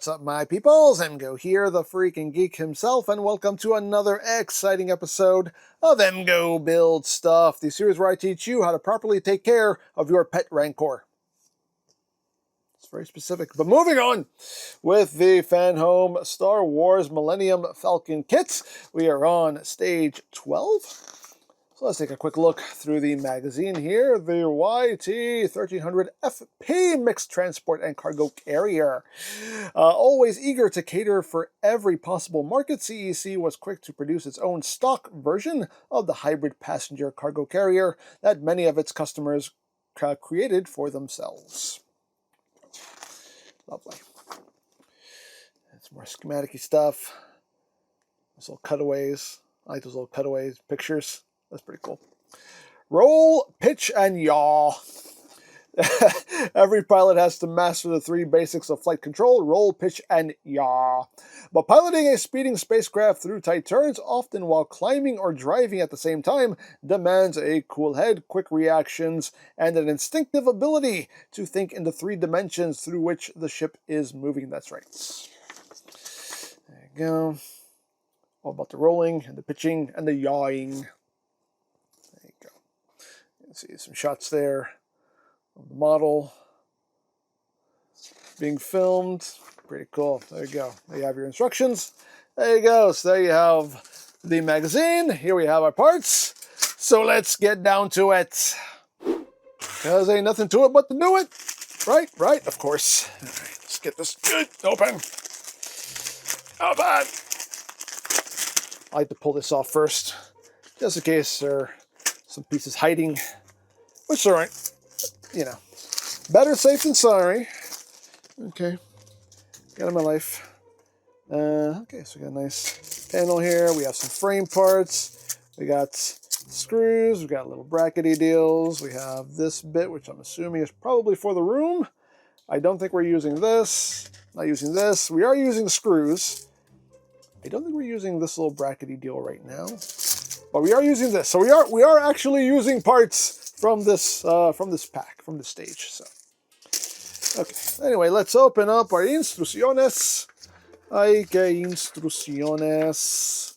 what's up, my peoples? EmGo here, the freaking geek himself, and welcome to another exciting episode of EmGo Build Stuff, the series where I teach you how to properly take care of your pet Rancor. It's very specific, but moving on with the Fanhome Star Wars Millennium Falcon kits. We are on stage 12. So let's take a quick look through the magazine here. The YT-1300 FP Mixed Transport and Cargo Carrier. Always eager to cater for every possible market, CEC was quick to produce its own stock version of the hybrid passenger cargo carrier that many of its customers created for themselves. Lovely. That's more schematic-y stuff. Those little cutaways. I like those little cutaways, pictures. That's pretty cool. Roll, pitch, and yaw. Every pilot has to master the three basics of flight control: roll, pitch, and yaw. But piloting a speeding spacecraft through tight turns, often while climbing or driving at the same time, demands a cool head, quick reactions, and an instinctive ability to think in the three dimensions through which the ship is moving. That's right. There you go. All about the rolling, and the pitching, and the yawing. See some shots there of the model being filmed. Pretty cool. There you go. There you have your instructions. There you go. So there you have the magazine. Here we have our parts. So let's get down to it. Because ain't nothing to it but to do it. Right? Right? Of course. All right. Let's get this good. Open. Open. I like to pull this off first, just in case there are some pieces hiding. Which is alright, you know, better safe than sorry. Okay, got in my life. Okay, so we got a nice panel here. We have some frame parts. We got screws. We got little brackety deals. We have this bit, which I'm assuming is probably for the room. I don't think we're using this. Not using this. We are using screws. I don't think we're using this little brackety deal right now, but we are using this. So we are actually using parts from this pack, from the stage. So, okay. Anyway, let's open up our instrucciones. Ay, que instrucciones.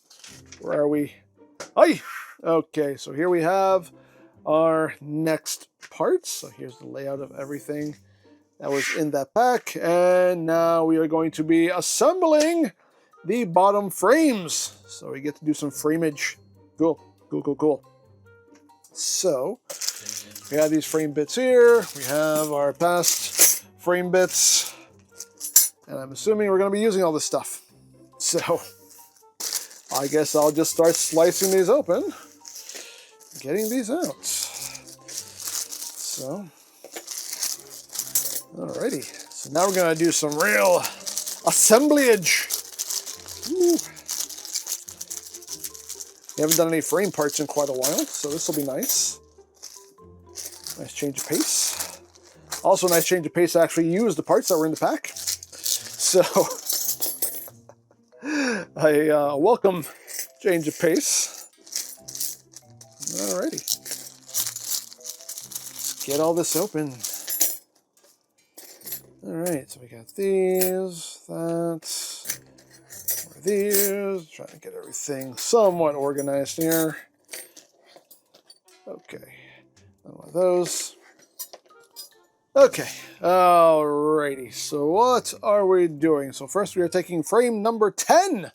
Where are we? Ay! Okay, so here we have our next parts. So here's the layout of everything that was in that pack. And now we are going to be assembling the bottom frames. So we get to do some frameage. Cool, cool, cool, cool. So, we have these frame bits here. We have our past frame bits. And I'm assuming we're going to be using all this stuff. So, I guess I'll just start slicing these open. Getting these out. So, alrighty. So now we're going to do some real assemblage. Ooh. We haven't done any frame parts in quite a while, so this will be nice. Nice change of pace. Also a nice change of pace to actually use the parts that were in the pack. So, a welcome change of pace. Alrighty. Let's get all this open. Alright, so we got these, that. These, trying to get everything somewhat organized here. Okay, one of those. Okay, alrighty, so what are we doing? So first we are taking frame number 10,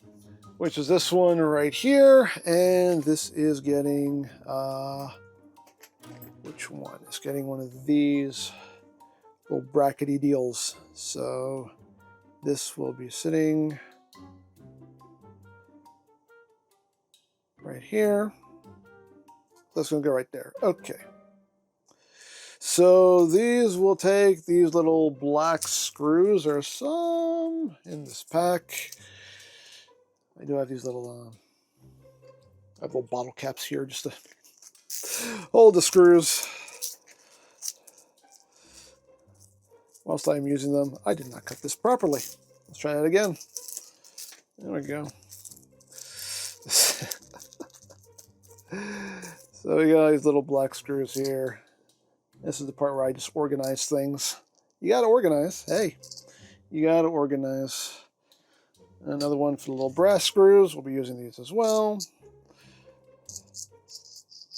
which is this one right here, and this is getting, which one? It's getting one of these little brackety deals. So this will be sitting right here. That's going to go right there. Okay. So these will take these little black screws. There are some in this pack. I do have these little, I have little bottle caps here just to hold the screws whilst I'm using them. I did not cut this properly. Let's try that again. There we go. So we got these little black screws here. This is the part where I just organize things. You gotta organize. Hey, You got to organize. Another one for the little brass screws. We'll be using these as well.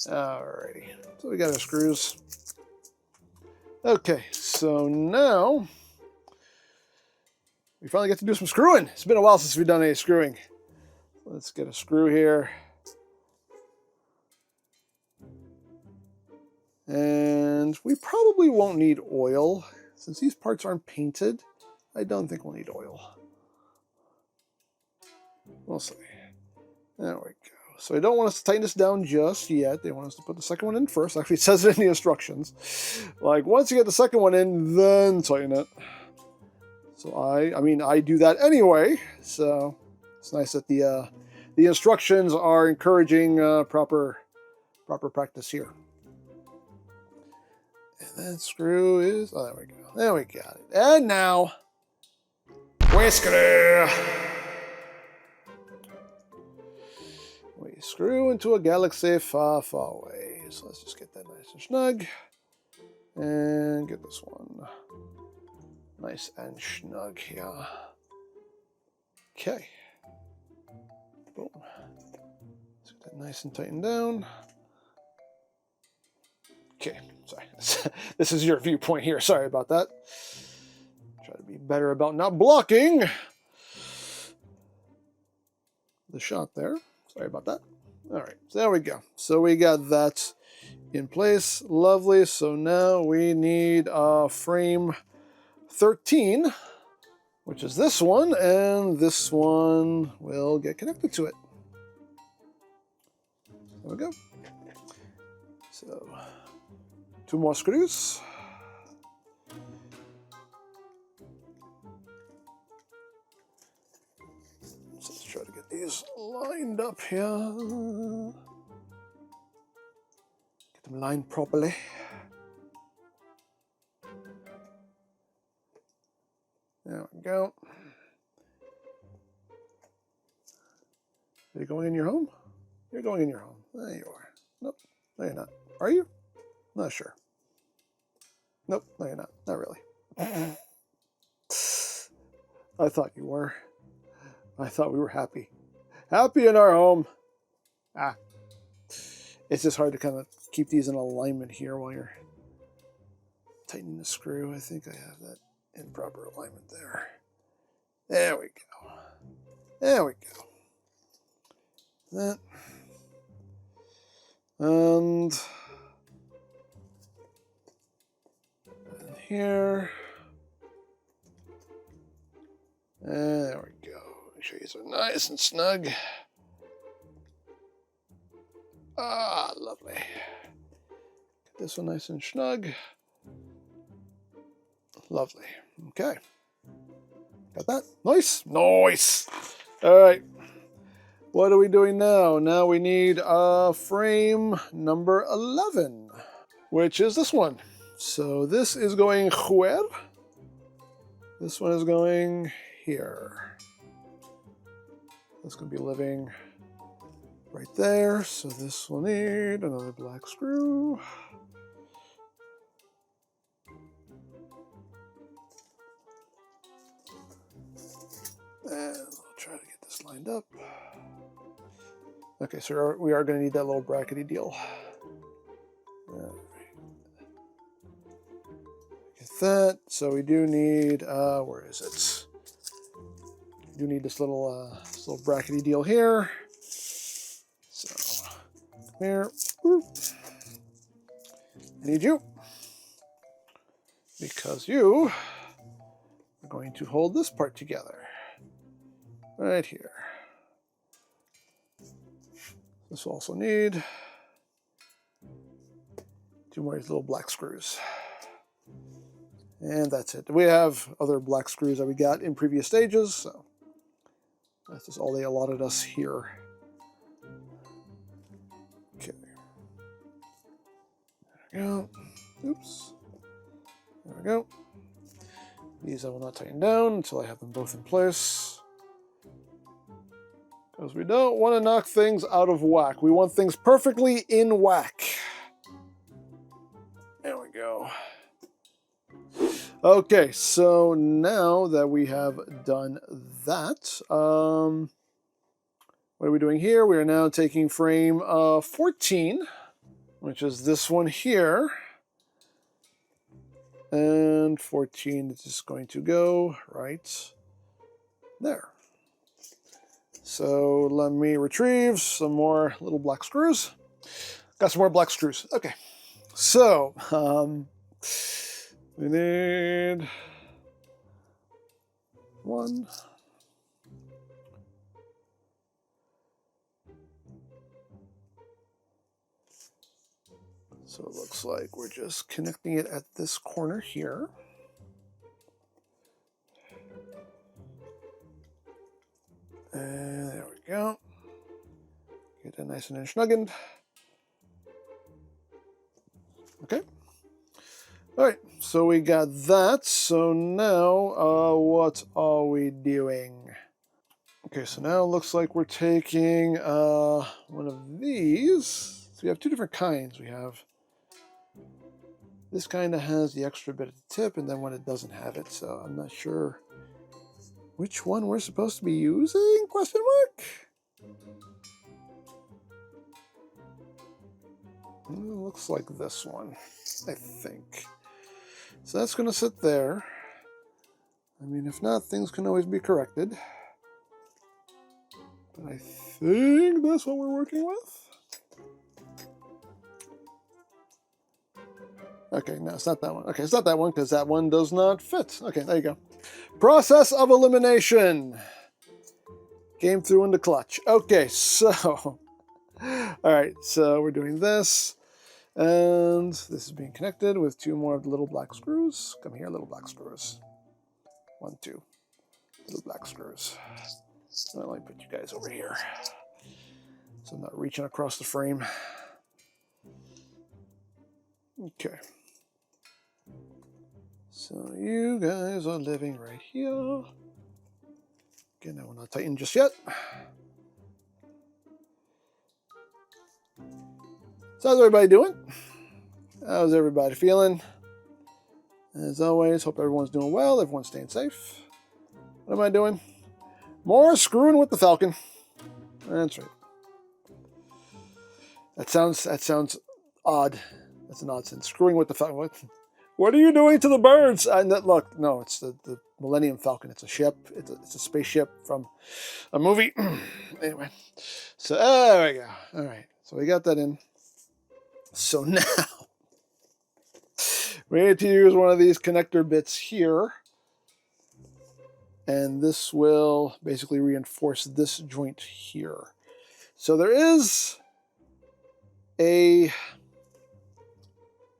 Alrighty. So we got our screws. Okay, so now we finally get to do some screwing. It's been a while since we've done any screwing. Let's get a screw here. And we probably won't need oil. Since these parts aren't painted, I don't think we'll need oil. We'll see. There we go. So they don't want us to tighten this down just yet. They want us to put the second one in first. Actually, it says it in the instructions. Like, once you get the second one in, then tighten it. So I mean, I do that anyway. So it's nice that the instructions are encouraging proper practice here. And that screw is, oh, there we go. There we got it. And now, we screw. We screw into a galaxy far, far away. So let's just get that nice and snug. And get this one nice and snug here. Okay. Boom. Let's get that nice and tightened down. Okay, sorry. This is your viewpoint here. Sorry about that. Try to be better about not blocking the shot there. Sorry about that. All right, so there we go. So we got that in place. Lovely. So now we need frame 13, which is this one, and this one will get connected to it. There we go. So 2 more screws. So let's try to get these lined up here. Get them lined properly. There we go. Are you going in your home? You're going in your home. There you are. Nope. No, you're not. Are you? Not sure. Nope. No, you're not. Not really. I thought you were. I thought we were happy. Happy in our home. Ah. It's just hard to kind of keep these in alignment here while you're tightening the screw. I think I have that in proper alignment there. There we go. There we go. That. And here. And there we go. Make sure these are nice and snug. Ah, lovely. Get this one nice and snug. Lovely. Okay. Got that? Nice. Nice. All right. What are we doing now? Now we need frame number 11, which is this one. So this is going where? This one is going here. That's going to be living right there. So this will need another black screw. And I'll try to get this lined up. Okay, so we are going to need that little brackety deal. All right. Get that. So we do need, where is it? We do need this little brackety deal here. So, here. Whoop. I need you. Because you are going to hold this part together. Right here. This will also need 2 more little black screws. And that's it. We have other black screws that we got in previous stages, so that's just all they allotted us here. Okay. There we go. Oops. There we go. These I will not tighten down until I have them both in place. Because we don't want to knock things out of whack. We want things perfectly in whack. There we go. Okay, so now that we have done that, what are we doing here? We are now taking frame 14, which is this one here. And 14 is just going to go right there. So let me retrieve some more little black screws. Got some more black screws. Okay, so we need 1. So it looks like we're just connecting it at this corner here. And there we go. Get it nice and snuggened. Okay. All right, so we got that. So now, what are we doing? Okay, so now it looks like we're taking one of these. So we have 2 different kinds. We have this kind that has the extra bit at the tip, and then one that doesn't have it. So I'm not sure which one we're supposed to be using? Question mark. It looks like this one, I think. So that's going to sit there. I mean, if not, things can always be corrected. But I think that's what we're working with. Okay, no, it's not that one. Okay, it's not that one because that one does not fit. Okay, there you go. Process of elimination. Came through in the clutch. Okay, so... all right, so we're doing this. And this is being connected with 2 more of the little black screws. Come here, little black screws. 1, 2. Little black screws. Well, let me put you guys over here, so I'm not reaching across the frame. Okay. So you guys are living right here. Again, I will not tighten just yet. So how's everybody doing? How's everybody feeling? As always, hope everyone's doing well, everyone's staying safe. What am I doing? More screwing with the Falcon. That's right. That sounds odd. That's an odd sense. Screwing with the Falcon. What are you doing to the birds? Look, no, it's the Millennium Falcon. It's a ship. It's a spaceship from a movie. Anyway, so there we go. All right, so we got that in. So now we need to use one of these connector bits here. And this will basically reinforce this joint here. So there is a... You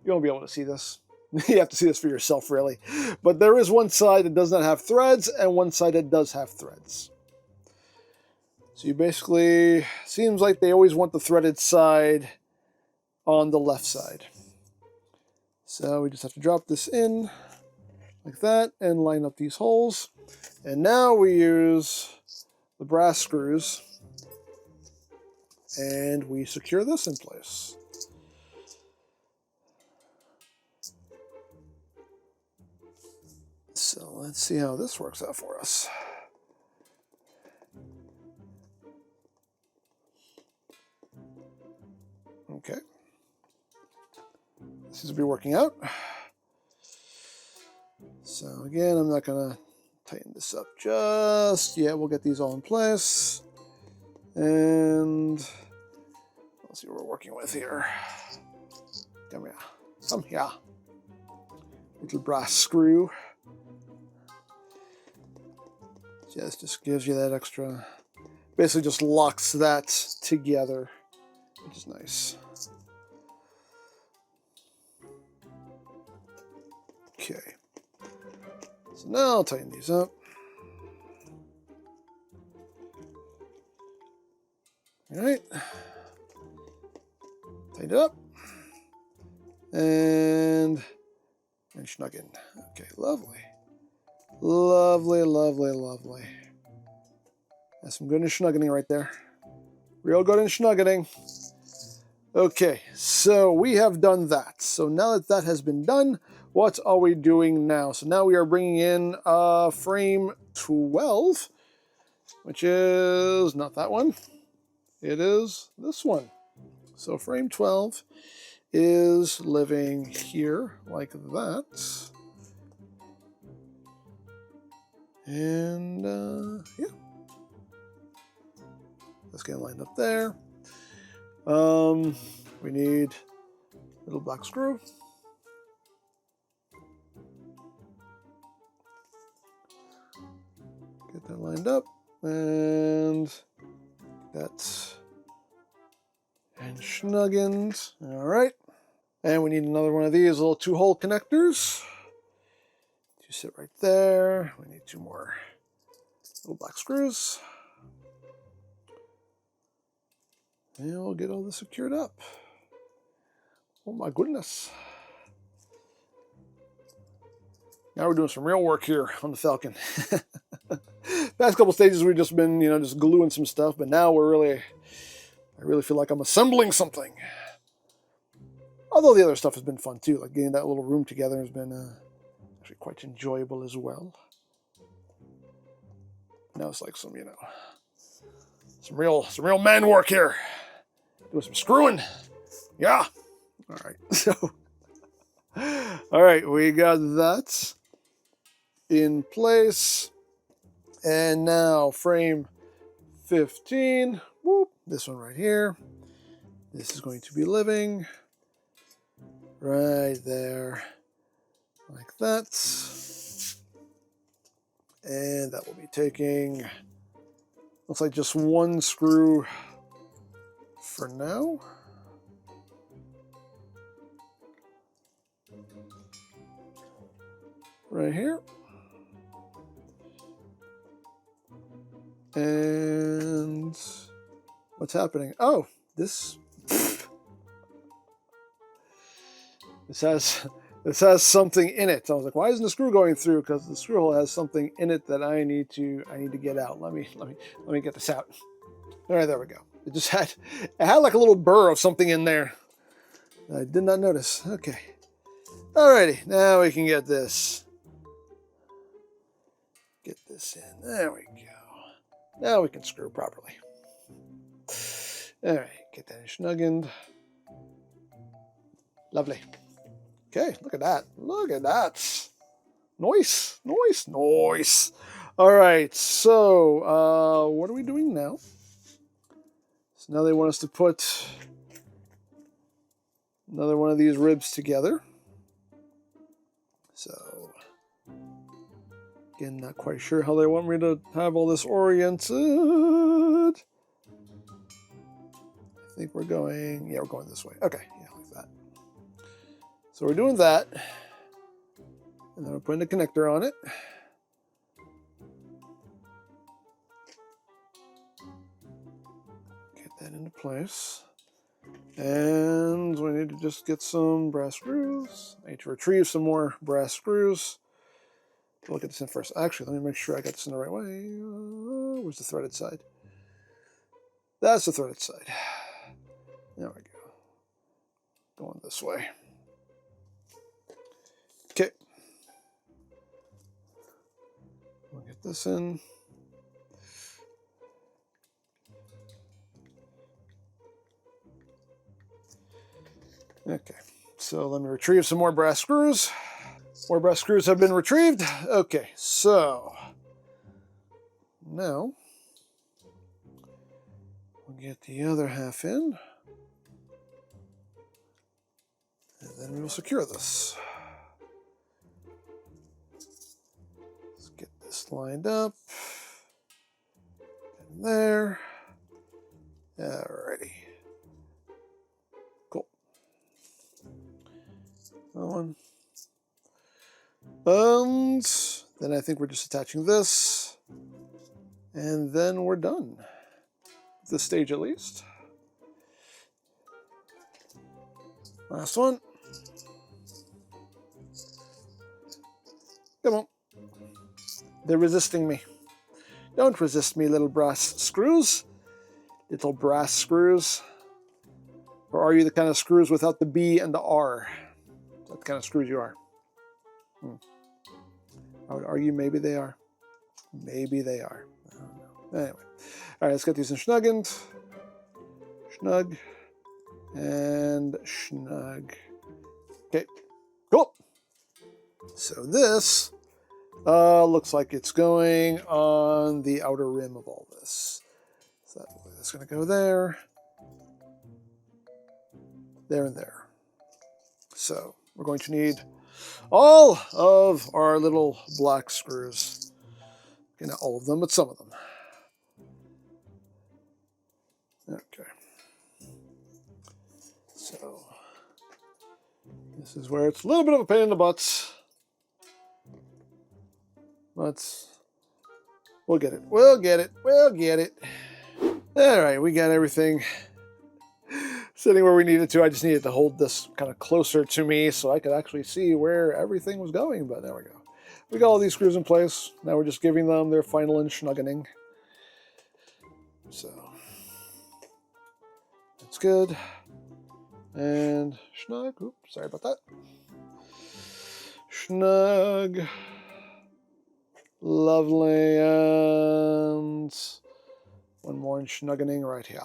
won't be able to see this. You have to see this for yourself, really. But there is one side that does not have threads and one side that does have threads. So you basically... Seems like they always want the threaded side on the left side. So we just have to drop this in like that and line up these holes. And now we use the brass screws and we secure this in place. So let's see how this works out for us. Okay. This seems to be working out. So again, I'm not going to tighten this up just yet. We'll get these all in place. And let's see what we're working with here. Come here. Come here. Little brass screw. Just gives you that extra, basically just locks that together, which is nice. Okay. So now I'll tighten these up. All right. Tighten it up. And snug in. Okay, lovely. Lovely, lovely, lovely. That's some good and snuggening right there. Real good and snuggening. Okay, so we have done that. So now that that has been done, what are we doing now? So now we are bringing in frame 12, which is not that one. It is this one. So frame 12 is living here like that. And yeah, let's get lined up there. We need a little black screw. Get that lined up, and that's and snuggened. All right, and we need another one of these little 2-hole connectors. You sit right there. We need 2 more little black screws, and we'll get all this secured up. Oh my goodness. Now we're doing some real work here on the Falcon. Past couple stages we've just been, just gluing some stuff, but now I really feel like I'm assembling something. Although the other stuff has been fun too, like getting that little room together has been actually quite enjoyable as well. Now it's like some real man work here. Doing some screwing. Yeah. All right. So, all right, we got that in place. And now frame 15. Whoop, this one right here. This is going to be living right there like that. And that will be taking, looks like just 1 screw for now. Right here. And what's happening? Oh, this has something in it. I was like, why isn't the screw going through? Because the screw hole has something in it that I need to get out. Let me get this out. All right, there we go. It had like a little burr of something in there. I did not notice. Okay. Alrighty, now we can get this. Get this in. There we go. Now we can screw properly. All right, get that snuggened. Lovely. Okay, look at that. Look at that. Nice, nice, nice. All right, so what are we doing now? So now they want us to put another one of these ribs together. So, again, not quite sure how they want me to have all this oriented. I think we're going this way. Okay, yeah, like that. So we're doing that. And then we're putting the connector on it. Get that into place. And we need to just get some brass screws. I need to retrieve some more brass screws. We'll get this in first. Actually, let me make sure I got this in the right way. Where's the threaded side? That's the threaded side. There we go. Going this way. Okay. We'll get this in. Okay, so let me retrieve some more brass screws. More brass screws have been retrieved. Okay, so now we'll get the other half in. And then we will secure this. Let's get this lined up. And there. Alrighty. Cool. That one. And then I think we're just attaching this. And then we're done. This stage at least. Last one. Come on. They're resisting me. Don't resist me, little brass screws. Little brass screws. Or are you the kind of screws without the B and the R? Is that the kind of screws you are? I would argue maybe they are. Maybe they are. I don't know. Anyway. All right, let's get these in schnugged. Snug. And snug. Okay, cool. So this looks like it's going on the outer rim of all this. So that's going to go there. There and there. So we're going to need all of our little black screws. Okay, not all of them, but some of them. Okay. So this is where it's a little bit of a pain in the butt. But we'll get it. We'll get it. We'll get it. All right, we got everything sitting where we needed to. I just needed to hold this kind of closer to me so I could actually see where everything was going, but there we go. We got all these screws in place. Now we're just giving them their final enschnuggening. So that's good. And snug. Oops, sorry about that. Snug. Lovely. And one more enschnuggening right here.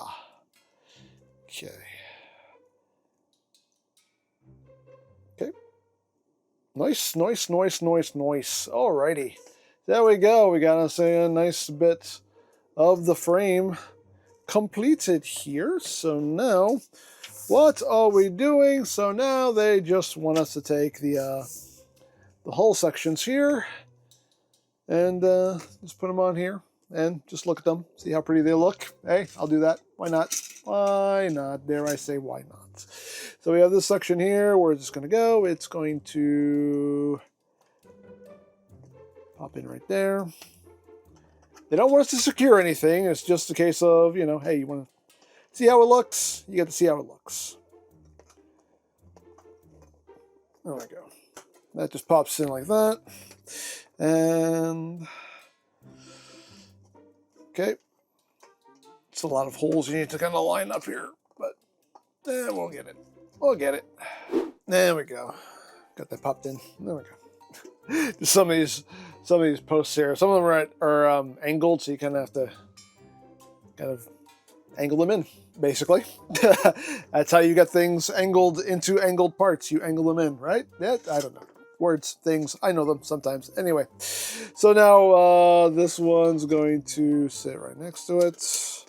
Okay. Okay. Nice, nice, nice, nice, nice. Alrighty. There we go. We got us a nice bit of the frame completed here. So now, what are we doing? So now they just want us to take the hull sections here and just put them on here and just look at them, see how pretty they look. Hey, I'll do that. Why not? Why not? Dare I say why not? So we have this section here where it's just going to go. It's going to pop in right there. They don't want us to secure anything. It's just a case of, you know, hey, you want to see how it looks? You get to see how it looks. There we go. That just pops in like that. And okay. It's a lot of holes you need to kind of line up here, but we'll get it. We'll get it. There we go. Got that popped in. There we go. Just some of these posts here. Some of them are angled, so you kind of have to kind of angle them in, basically. That's how you get things angled into angled parts. You angle them in, right? Yeah, I don't know. Words, things, I know them sometimes. Anyway, so now this one's going to sit right next to it.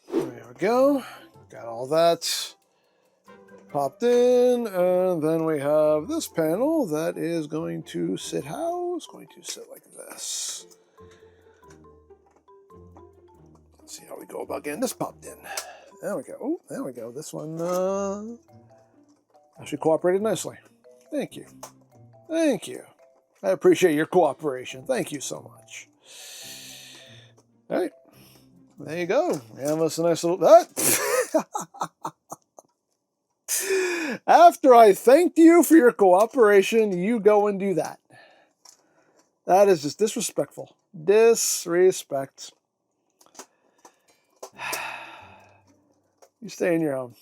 There we go. Got all that popped in, and then we have this panel that is going to sit how? It's going to sit like this. Let's see how we go about getting this popped in. There we go. Oh, there we go. This one actually cooperated nicely. Thank you. Thank you. I appreciate your cooperation. Thank you so much. All right. There you go. We have us a nice little... After I thanked you for your cooperation, you go and do that. That is just disrespectful. Disrespect. You stay in your own.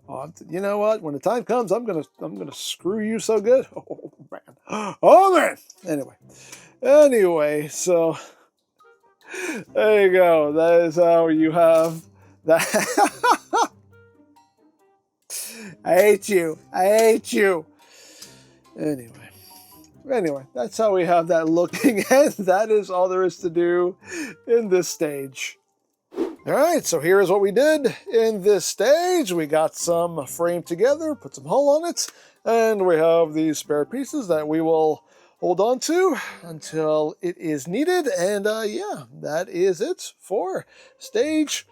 Oh, you know what? When the time comes, I'm gonna screw you so good. Oh man. Oh man. Anyway, so there you go. That is how you have that. I hate you. I hate you. Anyway, that's how we have that looking, and that is all there is to do in this stage. All right, so here is what we did in this stage. We got some frame together, put some hull on it, and we have these spare pieces that we will hold on to until it is needed. And yeah, that is it for stage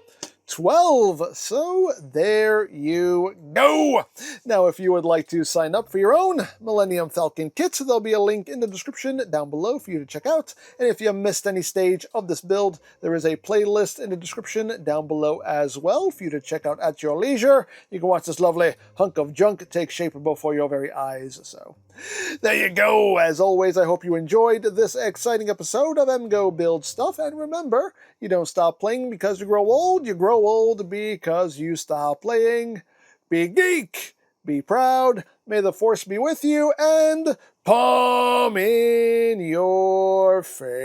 12. So there you go. Now, if you would like to sign up for your own Millennium Falcon kit, there'll be a link in the description down below for you to check out. And if you missed any stage of this build, there is a playlist in the description down below as well for you to check out at your leisure. You can watch this lovely hunk of junk take shape before your very eyes. So there you go. As always, I hope you enjoyed this exciting episode of EmGo Build Stuff. And remember, you don't stop playing because you grow old because you stop playing. Be geek! Be proud, may the force be with you, and palm in your face.